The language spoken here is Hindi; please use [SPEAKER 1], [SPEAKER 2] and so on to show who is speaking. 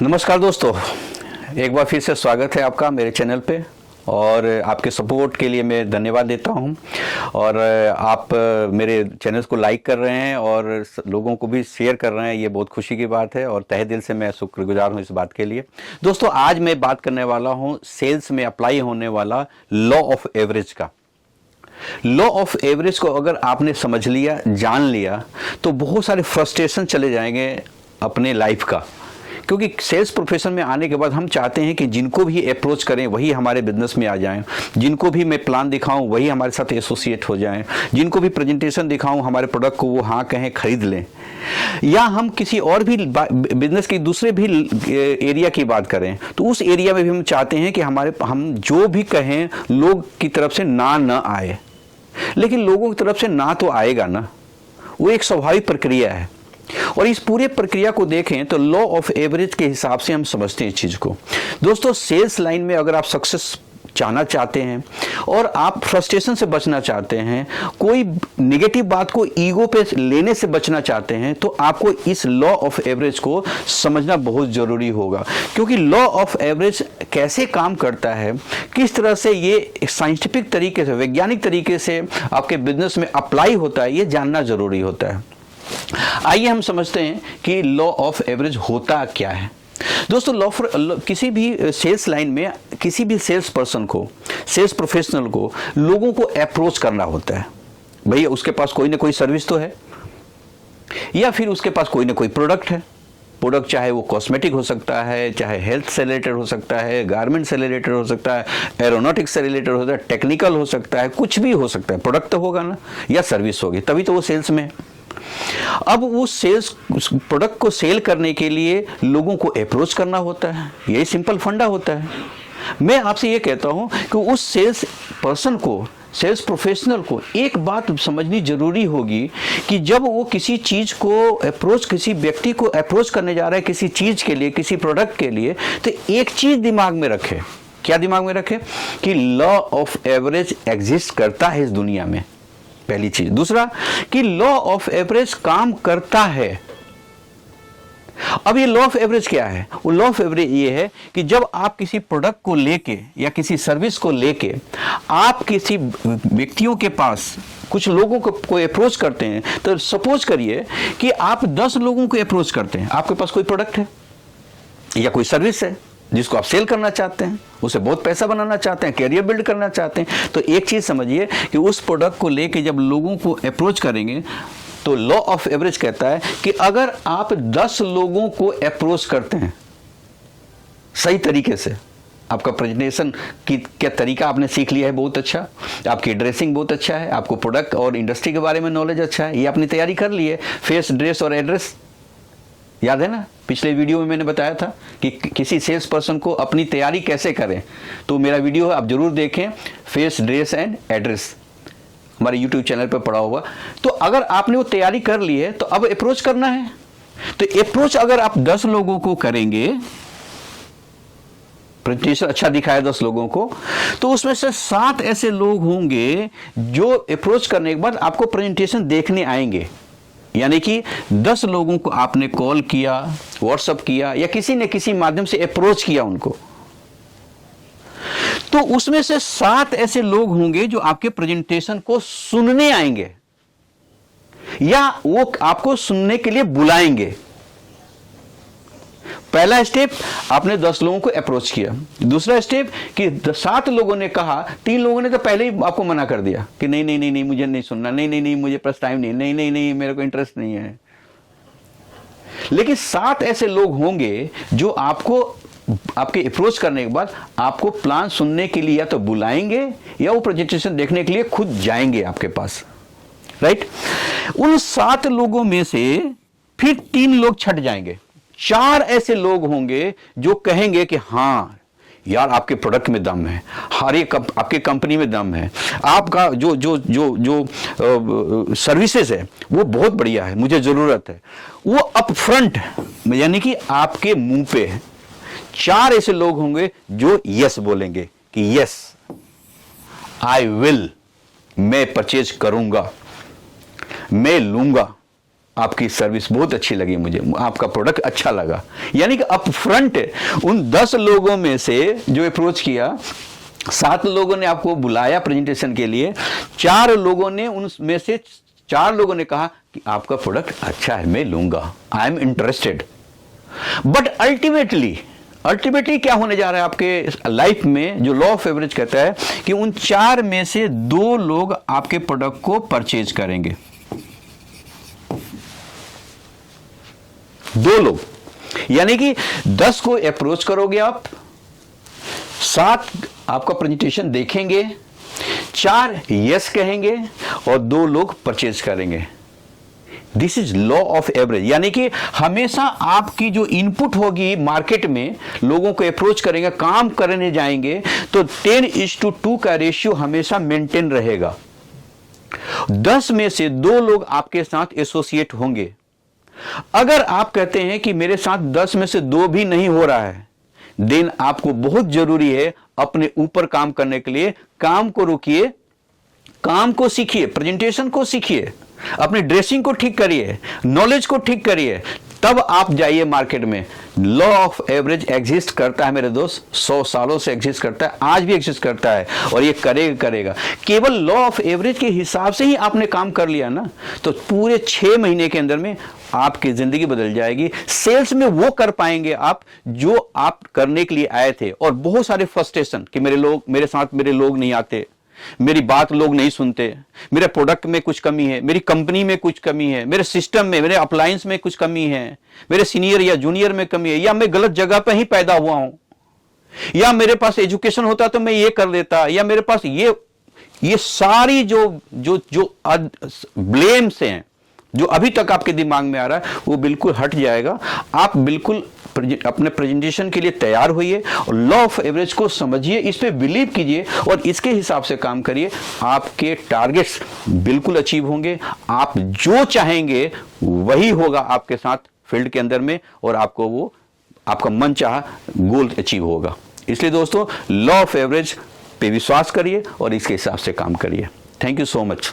[SPEAKER 1] नमस्कार दोस्तों, एक बार फिर से स्वागत है आपका मेरे चैनल पे और आपके सपोर्ट के लिए मैं धन्यवाद देता हूं। और आप मेरे चैनल को लाइक कर रहे हैं और लोगों को भी शेयर कर रहे हैं, ये बहुत खुशी की बात है और तहे दिल से मैं शुक्रगुजार हूं इस बात के लिए। दोस्तों, आज मैं बात करने वाला हूं सेल्स में अप्लाई होने वाला लॉ ऑफ एवरेज का। लॉ ऑफ एवरेज को अगर आपने समझ लिया, जान लिया, तो बहुत सारे फ्रस्ट्रेशन चले जाएंगे अपने लाइफ का। क्योंकि सेल्स प्रोफेशन में आने के बाद हम चाहते हैं कि जिनको भी अप्रोच करें वही हमारे बिजनेस में आ जाएं, जिनको भी मैं प्लान दिखाऊं वही हमारे साथ एसोसिएट हो जाएं, जिनको भी प्रेजेंटेशन दिखाऊं हमारे प्रोडक्ट को वो हाँ कहें, खरीद लें। या हम किसी और भी बिजनेस की दूसरे भी एरिया की बात करें तो उस एरिया में भी हम चाहते हैं कि हम जो भी कहें लोग की तरफ से ना आए। लेकिन लोगों की तरफ से ना तो आएगा ना, वो एक स्वाभाविक प्रक्रिया है। और इस पूरे प्रक्रिया को देखें तो लॉ ऑफ एवरेज के हिसाब से हम समझते हैं इस चीज को। दोस्तों, सेल्स लाइन में अगर आप सक्सेस चाहना चाहते हैं और आप फ्रस्ट्रेशन से बचना चाहते हैं, कोई नेगेटिव बात को ईगो पे लेने से बचना चाहते हैं, तो आपको इस लॉ ऑफ एवरेज को समझना बहुत जरूरी होगा। क्योंकि लॉ ऑफ एवरेज कैसे काम करता है, किस तरह से ये साइंटिफिक तरीके से, वैज्ञानिक तरीके से आपके बिजनेस में अप्लाई होता है, ये जानना जरूरी होता है। आइए हम समझते हैं कि लॉ ऑफ एवरेज होता क्या है। दोस्तों, किसी भी सेल्स लाइन में किसी भी सेल्स पर्सन को, सेल्स प्रोफेशनल को लोगों को अप्रोच करना होता है। भैया उसके पास कोई ना कोई सर्विस तो है, या फिर उसके पास कोई ना कोई प्रोडक्ट है। प्रोडक्ट चाहे वो कॉस्मेटिक हो सकता है, चाहे हेल्थ से रिलेटेड हो सकता है, गारमेंट से रिलेटेड हो सकता है, एरोनॉटिक्स से रिलेटेड हो सकता है, टेक्निकल हो सकता है, कुछ भी हो सकता है। प्रोडक्ट तो होगा ना, या सर्विस होगी, तभी तो वो सेल्स में है। अब वो सेल्स प्रोडक्ट को सेल करने के लिए लोगों को अप्रोच करना होता है, यही सिंपल फंडा होता है। मैं आपसे ये कहता हूं कि उस सेल्स पर्सन को, सेल्स प्रोफेशनल को एक बात समझनी जरूरी होगी कि जब वो किसी चीज को अप्रोच, किसी व्यक्ति को अप्रोच करने जा रहा है किसी चीज के लिए, किसी प्रोडक्ट के लिए, तो एक चीज दिमाग में रखे। क्या दिमाग में रखे? कि लॉ ऑफ एवरेज एग्जिस्ट करता है इस दुनिया में, पहली चीज। दूसरा, कि लॉ ऑफ एवरेज काम करता है। अब ये लॉ ऑफ एवरेज क्या है? वो लॉ ऑफ एवरेज ये है कि जब आप किसी प्रोडक्ट को लेके या किसी सर्विस को लेके आप किसी व्यक्तियों के पास, कुछ लोगों को अप्रोच करते हैं, तो सपोज करिए कि आप 10 लोगों को अप्रोच करते हैं। आपके पास कोई प्रोडक्ट है या कोई सर्विस है जिसको आप सेल करना चाहते हैं, उसे बहुत पैसा बनाना चाहते हैं, कैरियर बिल्ड करना चाहते हैं, तो एक चीज समझिए कि उस प्रोडक्ट को लेके जब लोगों को अप्रोच करेंगे तो लॉ ऑफ एवरेज कहता है कि अगर आप 10 लोगों को अप्रोच करते हैं सही तरीके से, आपका प्रेजेंटेशन की क्या तरीका आपने सीख लिया है बहुत अच्छा, आपकी ड्रेसिंग बहुत अच्छा है, आपको प्रोडक्ट और इंडस्ट्री के बारे में नॉलेज अच्छा है, ये आपने तैयारी कर ली है, फेस, ड्रेस और एड्रेस याद है ना? पिछले वीडियो में मैंने बताया था कि किसी सेल्स पर्सन को अपनी तैयारी कैसे करें, तो मेरा वीडियो आप जरूर देखें, फेस, ड्रेस एंड एड्रेस, हमारे यूट्यूब चैनल पर पड़ा होगा। तो अगर आपने वो तैयारी कर ली है तो अब अप्रोच करना है। तो अप्रोच अगर आप 10 लोगों को करेंगे, प्रेजेंटेशन अच्छा दिखाया 10 लोगों को, तो उसमें से 7 ऐसे लोग होंगे जो अप्रोच करने के बाद आपको प्रेजेंटेशन देखने आएंगे। यानी कि 10 लोगों को आपने कॉल किया, व्हाट्सएप किया या किसी न किसी माध्यम से अप्रोच किया उनको, तो उसमें से 7 ऐसे लोग होंगे जो आपके प्रेजेंटेशन को सुनने आएंगे या वो आपको सुनने के लिए बुलाएंगे। पहला स्टेप, आपने 10 लोगों को अप्रोच किया। दूसरा स्टेप कि 7 लोगों ने कहा, 3 लोगों ने तो पहले ही आपको मना कर दिया कि नहीं नहीं नहीं नहीं मुझे नहीं सुनना, नहीं नहीं नहीं मुझे पास टाइम नहीं, नहीं नहीं नहीं मेरे को इंटरेस्ट नहीं है। लेकिन 7 ऐसे लोग होंगे जो आपको, आपके अप्रोच करने के बाद आपको प्लान सुनने के लिए या तो बुलाएंगे या वो प्रेजेंटेशन देखने के लिए खुद जाएंगे आपके पास, राइट? उन 7 लोगों में से फिर 3 लोग छट जाएंगे। 4 ऐसे लोग होंगे जो कहेंगे कि हाँ यार आपके प्रोडक्ट में दम है, हर एक आपके कंपनी में दम है, आपका जो जो जो जो सर्विसेज है वो बहुत बढ़िया है, मुझे जरूरत है। वो अप फ्रंट यानी कि आपके मुंह पे है। 4 ऐसे लोग होंगे जो यस बोलेंगे कि यस आई विल, मैं परचेज करूंगा, मैं लूंगा, आपकी सर्विस बहुत अच्छी लगी, मुझे आपका प्रोडक्ट अच्छा लगा। यानी कि अप फ्रंट उन 10 लोगों में से जो अप्रोच किया, 7 लोगों ने आपको बुलाया प्रेजेंटेशन के लिए, 4 लोगों ने, उनमें से 4 लोगों ने कहा कि आपका प्रोडक्ट अच्छा है, मैं लूंगा, I am interested. But ultimately क्या होने जा रहा है आपके लाइफ में, जो लॉ ऑफ एवरेज कहता है कि उन 4 में से 2 लोग आपके प्रोडक्ट को परचेज करेंगे। 2 लोग, यानी कि 10 को अप्रोच करोगे आप, 7 आपका प्रेजेंटेशन देखेंगे, 4 यस कहेंगे और 2 लोग परचेज करेंगे। This is law of average. यानी कि हमेशा आपकी जो इनपुट होगी मार्केट में, लोगों को अप्रोच करेंगे, काम करने जाएंगे, तो 10:2 का रेशियो हमेशा मेंटेन रहेगा। 10 में से 2 लोग आपके साथ एसोसिएट होंगे। अगर आप कहते हैं कि मेरे साथ 10 में से 2 भी नहीं हो रहा है, देन आपको बहुत जरूरी है अपने ऊपर काम करने के लिए, काम को रोकिए, काम को सीखिए, प्रेजेंटेशन को सीखिए, अपनी ड्रेसिंग को ठीक करिए, नॉलेज को ठीक करिए, तब आप जाइए मार्केट में। लॉ ऑफ एवरेज एग्जिस्ट करता है मेरे दोस्त, 100 सालों से एग्जिस्ट करता है, आज भी एग्जिस्ट करता है और ये करेगा। केवल लॉ ऑफ एवरेज के हिसाब से ही आपने काम कर लिया ना, तो पूरे 6 महीने के अंदर में आपकी जिंदगी बदल जाएगी। सेल्स में वो कर पाएंगे आप जो आप करने के लिए आए थे। और बहुत सारे फ्रस्ट्रेशन कि मेरे साथ मेरे लोग नहीं आते, मेरी बात लोग नहीं सुनते, मेरे प्रोडक्ट में कुछ कमी है, मेरी कंपनी में कुछ कमी है, मेरे सिस्टम में, मेरे अप्लायंस में कुछ कमी है, मेरे सीनियर या जूनियर में कमी है, या मैं गलत जगह पर ही पैदा हुआ हूं, या मेरे पास एजुकेशन होता तो मैं ये कर लेता, या मेरे पास ये सारी जो ब्लेम्स हैं जो अभी तक आपके दिमाग में आ रहा है, वो बिल्कुल हट जाएगा। आप बिल्कुल अपने प्रेजेंटेशन के लिए तैयार होइए और लॉ ऑफ एवरेज को समझिए, इस पे बिलीव कीजिए और इसके हिसाब से काम करिए। आपके टारगेट्स बिल्कुल अचीव होंगे, आप जो चाहेंगे वही होगा आपके साथ फील्ड के अंदर में, और आपको वो आपका मन चाहा गोल अचीव होगा। इसलिए दोस्तों, लॉ ऑफ एवरेज पे विश्वास करिए और इसके हिसाब से काम करिए। Thank you so much.